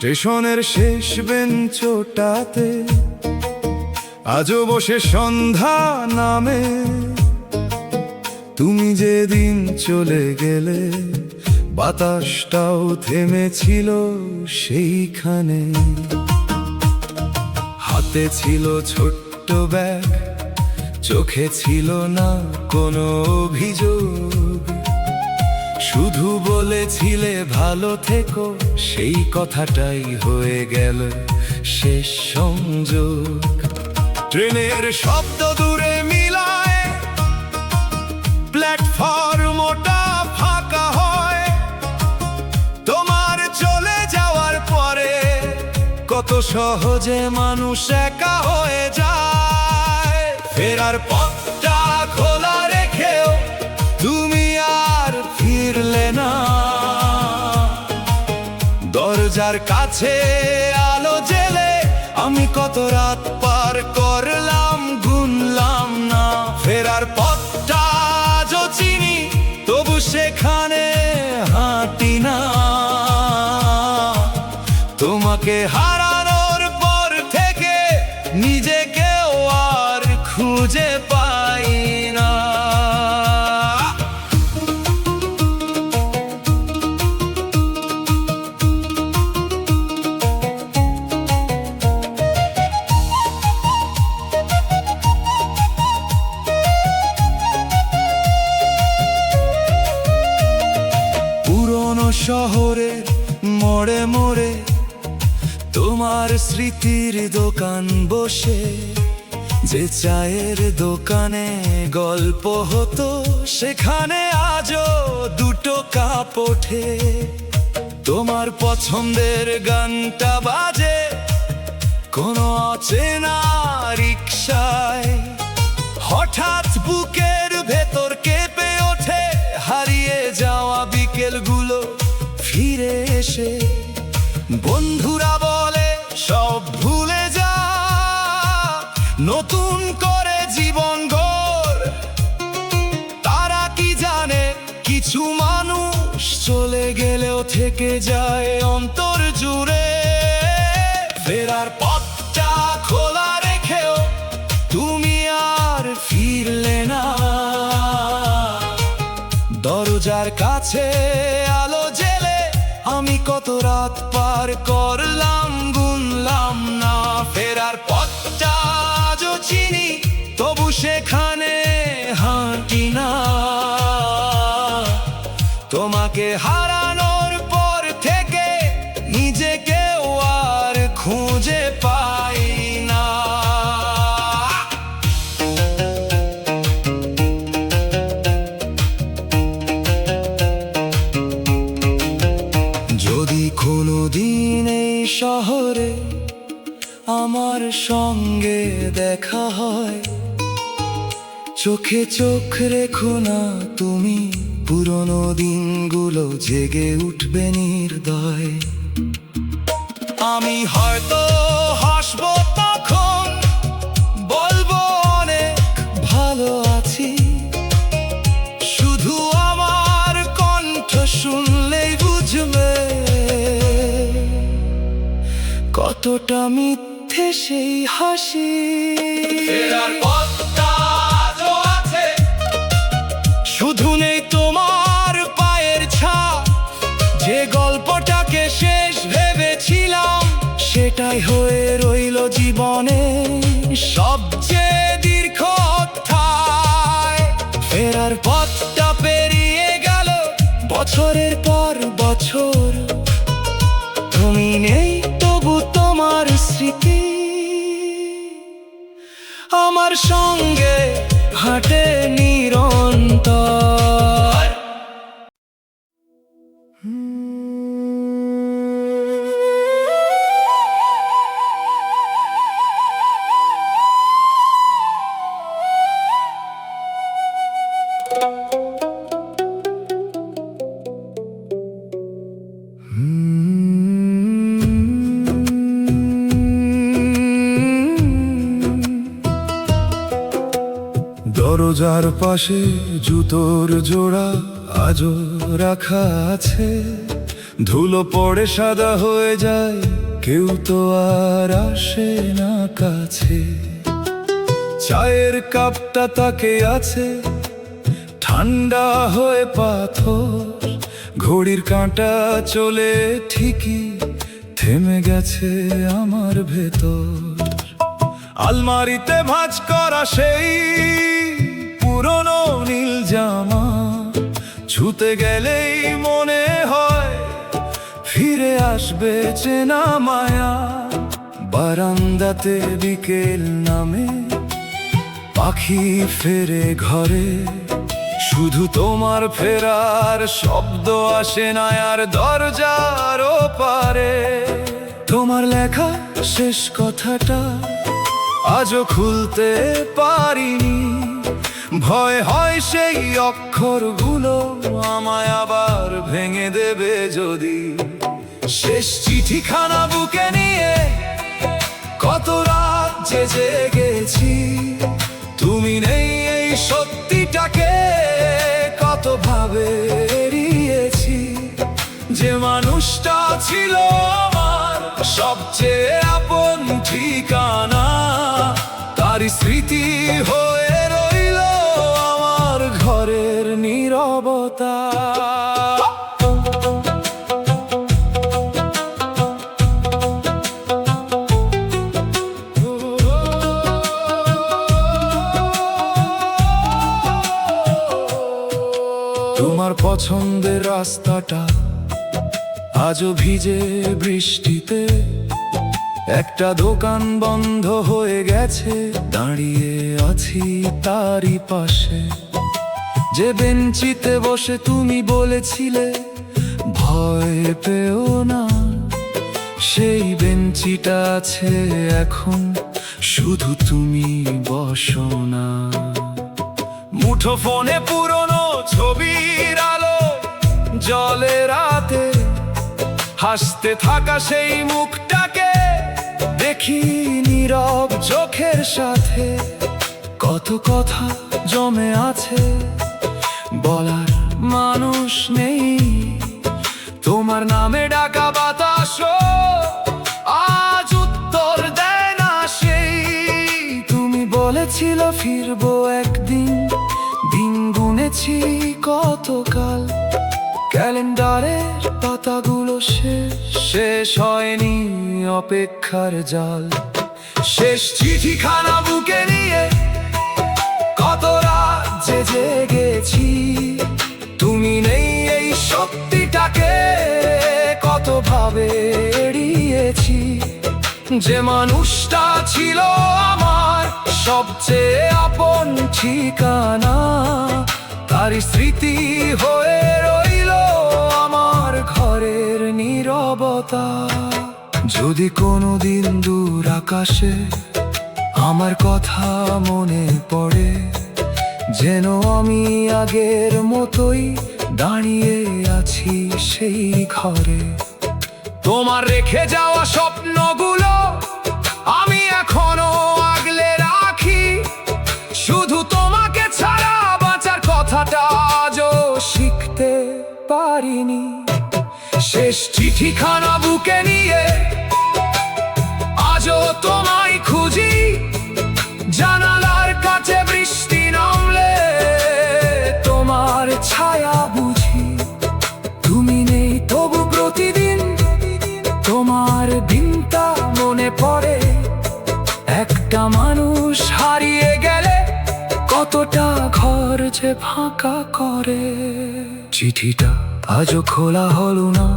স্টেশনের শেষ বেঞ্চটাতে আজও বসে সন্ধ্যা নামে। তুমি যেদিন চলে গেলে বাতাসটাও থেমেছিল সেইখানে। হাতে ছিল ছোট্ট ব্যাগ, চোখে ছিল না কোনো অভিযোগ, শুধু বলেছিলে ভালো থেকো, সেই কথাটাই হয়ে গেল শেষ সংযোগ। ট্রেনের শব্দ দূরে মিলায়, প্ল্যাটফর্মটা ফাঁকা হয়। তোমার চলে যাওয়ার পরে কত সহজে মানুষ একা হয়ে যায়। ফেরার পথটা খোলা রেখেও তুমি আর ফিরলে না। দরজার কাছে আলো জেলে আমি কত রাত পার করলাম, গুনলাম না। ফেরার পথটা আজও চিনি, তবু সেখানে হাঁটি না। তোমাকে হারানোর পর থেকে নিজেকেও আর খুঁজে পাই না। পুরনো শহরের মোড়ে মোড়ে তোমার স্মৃতির দোকান বসে, যে চায়ের দোকানে গল্প হতো সেখানে আজও দুটো কাপ ওঠে। তোমার পছন্দের গানটা বাজে কোনো অচেনা রিকশায়। হঠাৎ বুকের ভেতর কেঁপে ওঠে হারিয়ে যাওয়া বিকেলগুলো ফিরে এসে। বন্ধুরা বলে সব ভুলে যা, নতুন করে জীবন গড়। তারা কি জানে কিছু মানুষ চলে গেলেও থেকে যায় অন্তর জুড়ে। ফেরার পথটা খোলা রেখেও তুমি আর ফিরলে না। দরজার কাছে আলো জেলে আমি কত রাত পার করলাম, গুনলাম না। ফেরার পথটা আজও চিনি, তবু সেখানে হাঁটি না। তোমাকে হারানোর পর থেকে নিজেকেও আর খুঁজে পাই না। যদি কোনোদিন এই শহরে আমার সঙ্গে দেখা হয়, চোখে চোখ রেখো না তুমি, পুরনো দিনগুলো জেগে উঠবে নির্দয়। আমি হয়তো হাসবো তখন, বলবো অনেক ভালো আছি। শুধু আমার কণ্ঠ শুনলেই বুঝবে কতটা মিথ্যে সেই হাসি। ফেরার পথটা আজও আছে, শুধু নেই তোমার পায়ের ছাপ। যে গল্পটাকে শেষ ভেবেছিলাম সেটাই হয়ে রইল জীবনে সবচেয়ে দীর্ঘ অধ্যায়। ফেরার পথটা পেরিয়ে গেল বছরের পর বছর, তুমি নেই তবু তোমার স্মৃতি আমার সঙ্গে হাঁটে নিরন্তর। দরজার পাশে জুতোর জোড়া আজও রাখা আছে, ধুলো পড়ে সাদা হয়ে যায়, কেউ তো আর আসে না কাছে। চায়ের কাপটা তাকে আছে ঠান্ডা হয়ে পাথর, ঘড়ির কাঁটা চলে ঠিকই থেমে গেছে আমার ভেতর। আলমারিতে ভাঁজ করা সেই পুরনো নীল জামা ছুতে গেলেই মনে হয় ফিরে আসবে চেনা মায়া। বারান্দাতে বিকেল নামে, পাখি ফেরে ঘরে, শুধু তোমার ফেরার শব্দ আসে না আর দরজার ওপারে। তোমার লেখা শেষ কথাটা আজও খুলতে পারিনি, ভয় হয় সেই অক্ষরগুলো আমায় আবার ভেঙে দেবে যদি। শেষ চিঠিখানা বুকে নিয়ে কত রাত যে জেগেছি, তুমি নেই এই সত্যিটাকে কত ভাবে এড়িয়েছি। যে মানুষটা ছিল আমার সবচেয়ে আপন ঠিকানা, তারই স্মৃতি হয়ে রইল আমার ঘরের নীরবতা। তোমার পছন্দের রাস্তাটা আজও ভিজে বৃষ্টিতে, একটা দোকান বন্ধ হয়ে গেছে, দাঁড়িয়ে আছি তারই পাশে। যে বেঞ্চিতে বসে তুমি বলেছিলে ভয় পেও না, সেই বেঞ্চিটা আছে এখন, শুধু তুমি বসো না। মুঠো ফোনে পুরনো ছবির আলো জলে রাতে, হাসতে থাকা সেই মুখটাকে দেখি নীরব চোখের সাথে। কত কথা জমে আছে বলার মানুষ নেই, তোমার নামে ডাকা বাতাসও আজ উত্তর দেয় না সেই। তুমি বলেছিল ফিরবো একদিন, দিন গুনেছি কতকাল, ক্যালেন্ডারের পাতাগুলো শেষ হয়নি অপেক্ষার জাল। শেষ চিঠিখানা বুকে নিয়ে কত রাত যে জেগেছি, তুমি নেই এই সত্যিটাকে কত ভাবে এড়িয়েছি। যে মানুষটা ছিল আমার সবচেয়ে আপন ঠিকানা, তারই স্মৃতি হয়ে রইল আমার ঘরের নীরবতা। যদি কোনোদিন দূর আকাশে আমার কথা মনে পড়ে, যেন আমি আগের মতোই দাঁড়িয়ে আছি সেই ঘরে। তোমার রেখে যাওয়া স্বপ্নগুলো আমি এখনো আগলে রাখি, শুধু তোমাকে ছাড়া বাঁচার কথাটা আজও শিখতে পারিনি। শেষ চিঠিখানা বুকে নিয়ে আজও তোমায় খুঁজি, জানালার কাছে বৃষ্টি নামলে তোমার ছায়া বুঝি। তুমি নেই তবু প্রতিদিন তোমার দিনটা মনে পড়ে, একটা মানুষ হারিয়ে গেলে কতটা ঘর যে ফাঁকা করে। চিঠিটা আজও খোলা হলো না,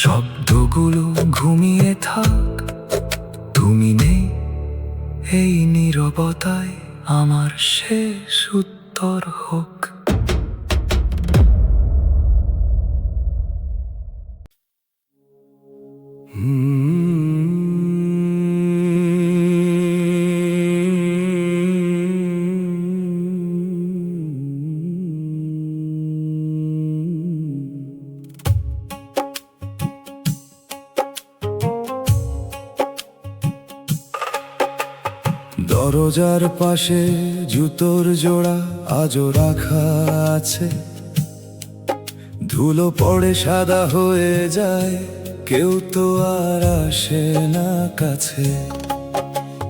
শব্দগুলো ঘুমিয়ে থাক, তুমি নেই এই নীরবতায় আমার শেষ উত্তর হোক। দরজার পাশে জুতোর জোড়া আজও রাখা আছে, ধুলো পড়ে সাদা হয়ে যায়, কেউ তো আর আসে না কাছে।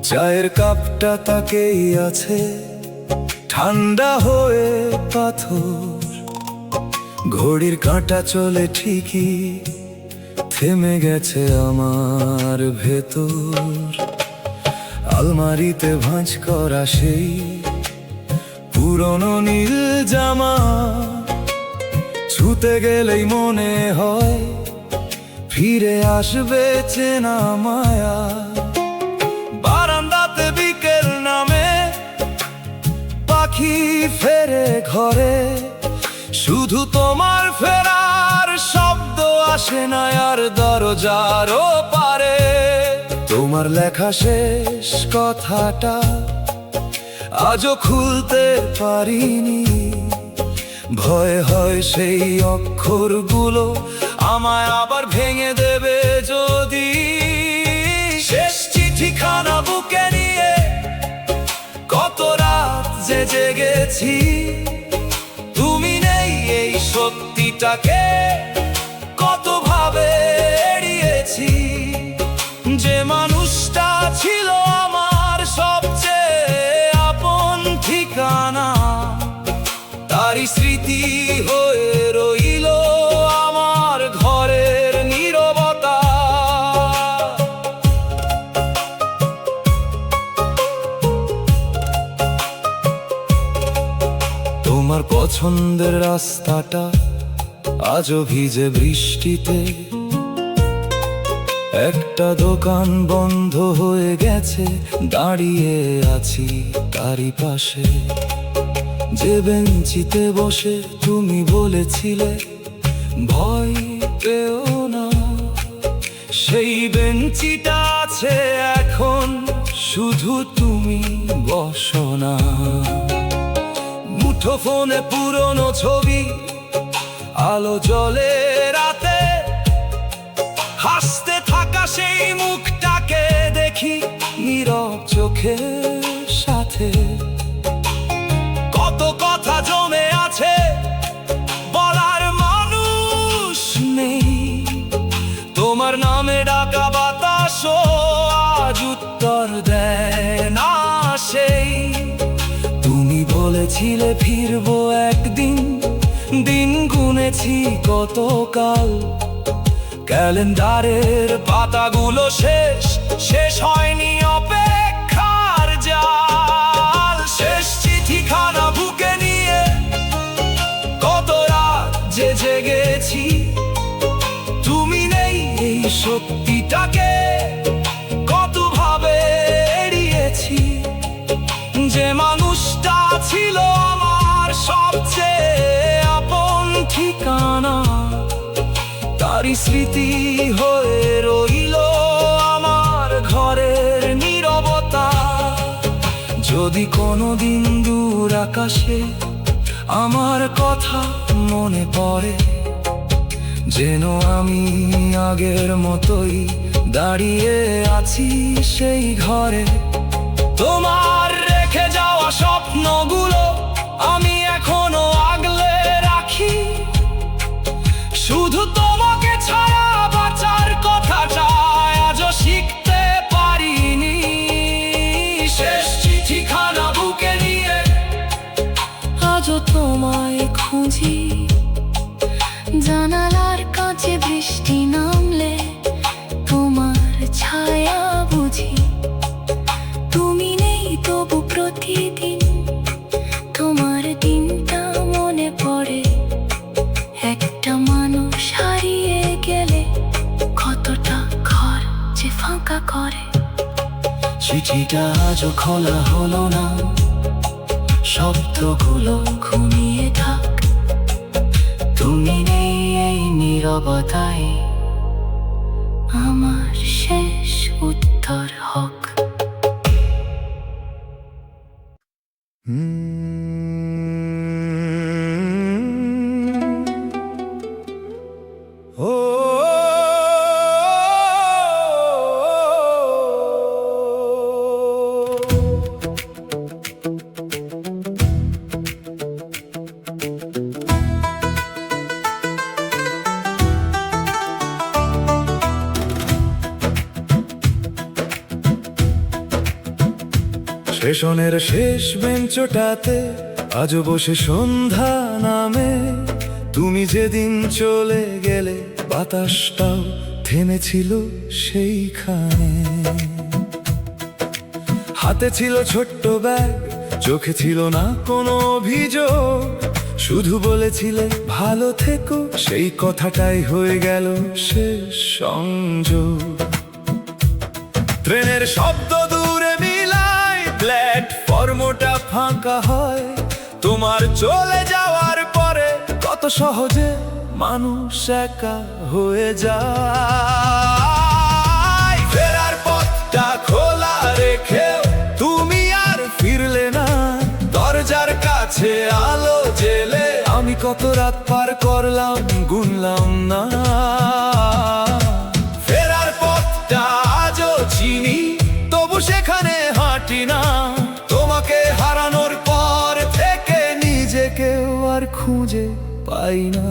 চায়ের কাপটা তাকেই আছে, ঠান্ডা হয়ে পাথর। ঘড়ির কাঁটা চলে ঠিকই, থেমে গেছে আমার ভেতর। আলমারিতে ভাঁজ করা সেই পুরনো নীল জামা, ছুতে গেলেই মনে হয় ফিরে আসবে চেনা মায়া। বারান্দাতে বিকেল নামে, পাখি ফেরে ঘরে, শুধু তোমার ফেরার শব্দ আসে না আর দরজারও পারে। তোমার লেখা শেষ কথাটা আজও খুলতে পারিনি, ভয় হয় সেই অক্ষরগুলো আমায় আবার ভেঙে দেবে যদি। শেষ চিঠিখানা বুকে নিয়ে কত রাত যে জেগেছি, তুমি নেই এই সত্যিটাকে কত ভাবে এড়িয়েছি। যে মানুষটা ছিল আমার সবচেয়ে আপন ঠিকানা, তারই স্মৃতি হয়ে রইল আমার ঘরের নীরবতা। তোমার পছন্দের রাস্তাটা আজও ভিজে বৃষ্টিতে, একটা দোকান বন্ধ হয়ে গেছে, দাঁড়িয়ে আছি তারই পাশে। যে বেঞ্চিতে বসে তুমি বলেছিলে ভয় পেও না, সেই বেঞ্চিটা আছে এখন, শুধু তুমি বসো না। মুঠো ফোনে পুরনো ছবি, আলো জ্বলে রাতে, হাসতে থাকা সেই মুখটাকে দেখি নীরব চোখের সাথে। কত কথা জমে আছে, বলার মানুষ নেই, তোমার নামে ডাকা বাতাসও আজ উত্তর দেয় না সেই। তুমি বলেছিলে ফিরবো একদিন, দিন গুনেছি কতকাল, ক্যালেন্ডারের পাতাগুলো শেষ হয়নি অপেক্ষার জাল। শেষ চিঠিখানা বুকে নিয়ে কত রাত যে জেগেছি, তুমি নেই এই সত্যিটাকে কত ভাবে এড়িয়েছি। যে মানুষটা ছিল আমার সবচেয়ে আপন ঠিকানা, তারই স্মৃতি হয়ে রইল আমার ঘরের নীরবতা। যদি কোনোদিন দূর আকাশে আমার কথা মনে পড়ে, যেন আমি আগের মতোই দাঁড়িয়ে আছি সেই ঘরে। তোমার রেখে যাওয়া স্বপ্নগুলো আমি এখনো আগলে রাখি, শুধু তোমাকে ছাড়া বাঁচার কথাটা আজও শিখতে পারিনি। শেষ চিঠিখানা বুকে নিয়ে আজও তোমায় খুঁজি, জানালার কাছে বৃষ্টি নামলে তোমার ছায়া বুঝি। তুমি নেই তবু প্রতিদিন তোমার দিনটা মনে পড়ে। একটা মানুষ হারিয়ে গেলে কতটা ঘর যে ফাঁকা করে। চিঠিটা আজও খোলা হলো না, শব্দগুলো ঘুমিয়ে থাক, তুমি নেই এই নীরবতায় আমার শেষ উত্তর হোক। সেশনের শেষ বেঞ্চটাতে আজও বসে সন্ধ্যা নামে। তুমি যেদিন চলে গেলে বাতাসটাও থেমেছিল সেইখানে। হাতে ছিল ছোট্ট ব্যাগ, চোখে ছিল না কোনো অভিযোগ, শুধু বলেছিলে ভালো থেকো। সেই কথাটাই হয়ে গেল শেষ সংযোগ। ট্রেনের শব্দ দূরে মিলায়, প্ল্যাটফর্মটা ফাঁকা হয়। তোমার চলে যাওয়ার পরে কত সহজে মানুষ একা হয়ে যায়। ফেরার পথটা খোলা রেখেও তুমি আর ফিরলে না। দরজার কাছে আলো জেলে আমি কত রাত পার করলাম গুনলাম না। ফেরার পথটা আজও চিনি, তবু সেখানে হাঁটি না। তোমাকে হারানোর পর থেকে নিজেকেও আর খুঁজে পাই না।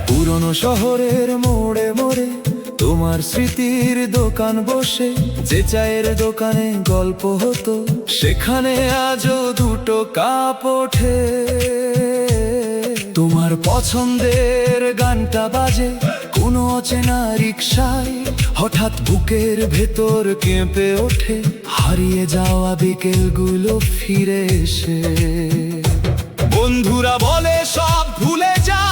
পুরনো শহরের মোড়ে মোড়ে তোমার স্মৃতির দোকান বসে, যে চায়ের দোকানে গল্প হতো সেখানে আজও দুটো কাপ ওঠে। তোমার পছন্দের গানটা বাজে কোনো অচেনা রিকশায়, হঠাৎ বুকের ভেতর কেঁপে ওঠে হারিয়ে যাওয়া বিকেলগুলো ফিরে এসে। বন্ধুরা বলে সব ভুলে যা,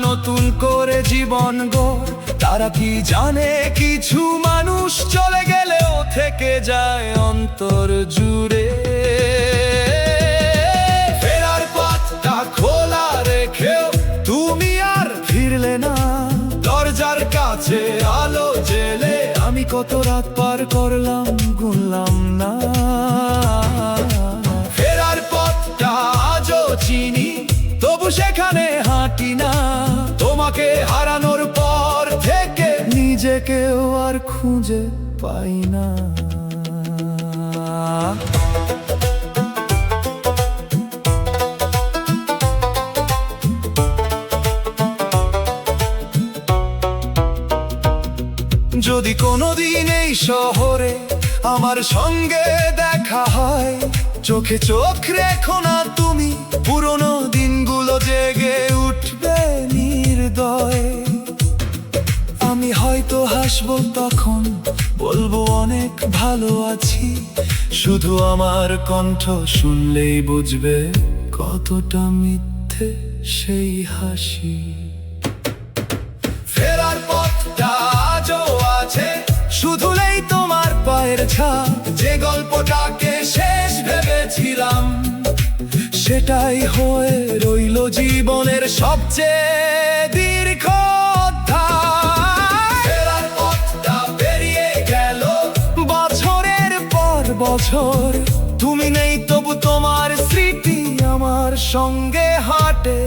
নতুন করে জীবন গড়। তারা কি জানে কিছু মানুষ চলে গেলেও থেকে যায় অন্তর জুড়ে। ফেরার পথটা খোলা রেখেও তুমি আর ফিরলে না। দরজার কাছে আলো জেলে আমি কত রাত পার করলাম গুনলাম না। ফেরার পথটা আজও চিনি, তবু সেখানে হাঁটি না। তোমাকে হারানোর পর থেকে নিজেকেও আর খুঁজে পাই না। যদি কোনোদিন এই শহরে আমার সঙ্গে দেখা হয়, চোখে চোখ রেখো না তুমি, পুরনো দিনগুলো জেগে উঠবে নির্দয়। আমি হয়তো হাসবো তখন, বলবো অনেক ভালো আছি। শুধু আমার কণ্ঠ শুনলেই বুঝবে কতটা মিথ্যে সেই হাসি। ফেরার পথটা আজও আছে, শুধুলেই তোমার পায়ের ছাপ। যে গল্পটাকে শেষ ভেবেছিলাম সেটাই হয়ে রইল জীবনের সবচেয়ে দীর্ঘ অধ্যায়। ফেরার পথটা পেরিয়ে গেল বছরের পর বছর, তুমি নেই তবু তোমার স্মৃতি আমার সঙ্গে হাঁটে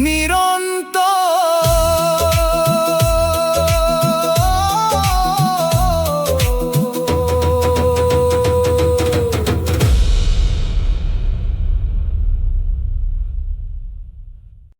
নিরন্তর।